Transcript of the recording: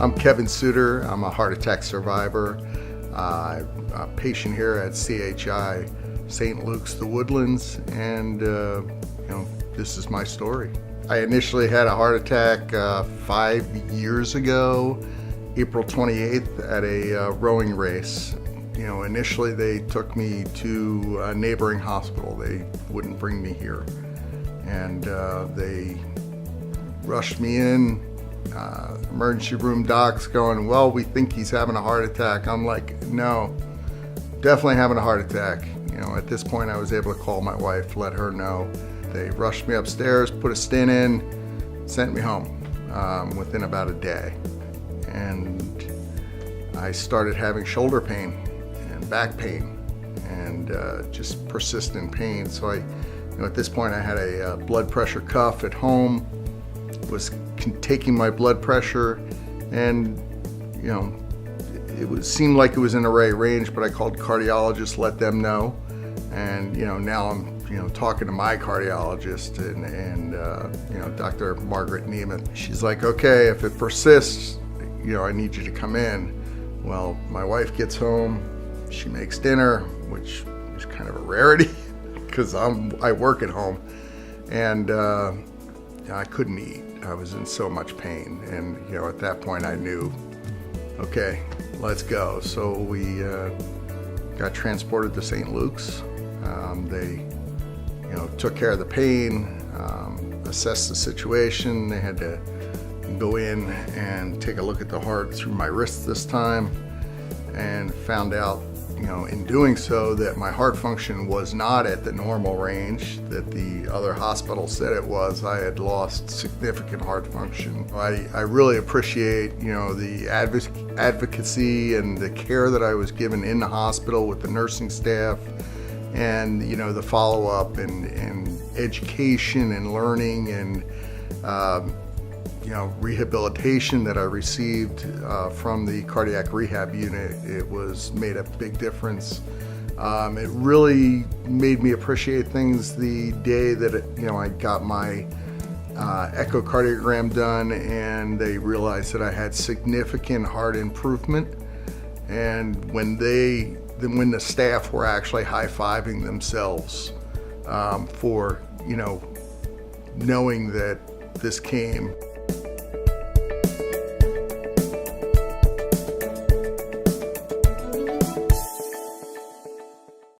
I'm Kevin Suter. I'm a heart attack survivor. I'm a patient here at CHI St. Luke's, The Woodlands, and this is my story. I initially had a heart attack 5 years ago, April 28th, at a rowing race. Initially they took me to a neighboring hospital. They wouldn't bring me here, and they rushed me in. Emergency room doc's going, well, we think he's having a heart attack. I'm like, no, definitely having a heart attack. At this point I was able to call my wife, let her know. They rushed me upstairs, put a stent in, sent me home within about a day. And I started having shoulder pain and back pain and just persistent pain. So at this point I had a blood pressure cuff at home, was taking my blood pressure, and seemed like it was in the right range, but I called cardiologists, let them know, and now I'm talking to my cardiologist and Dr. Margaret Nemeth. She's like, okay, if it persists, I need you to come in. Well, my wife gets home, she makes dinner, which is kind of a rarity because I work at home, and I couldn't eat. I was in so much pain, and at that point I knew, okay, let's go. So we got transported to St. Luke's. They took care of the pain, assessed the situation. They had to go in and take a look at the heart through my wrist this time, and found out in doing so that my heart function was not at the normal range that the other hospital said it was. I had lost significant heart function. I really appreciate the advocacy and the care that I was given in the hospital with the nursing staff, and the follow-up and education and learning and rehabilitation that I received from the cardiac rehab unit. It made a big difference. It really made me appreciate things the day that I got my echocardiogram done, and they realized that I had significant heart improvement. And when the staff were actually high-fiving themselves for knowing that this came.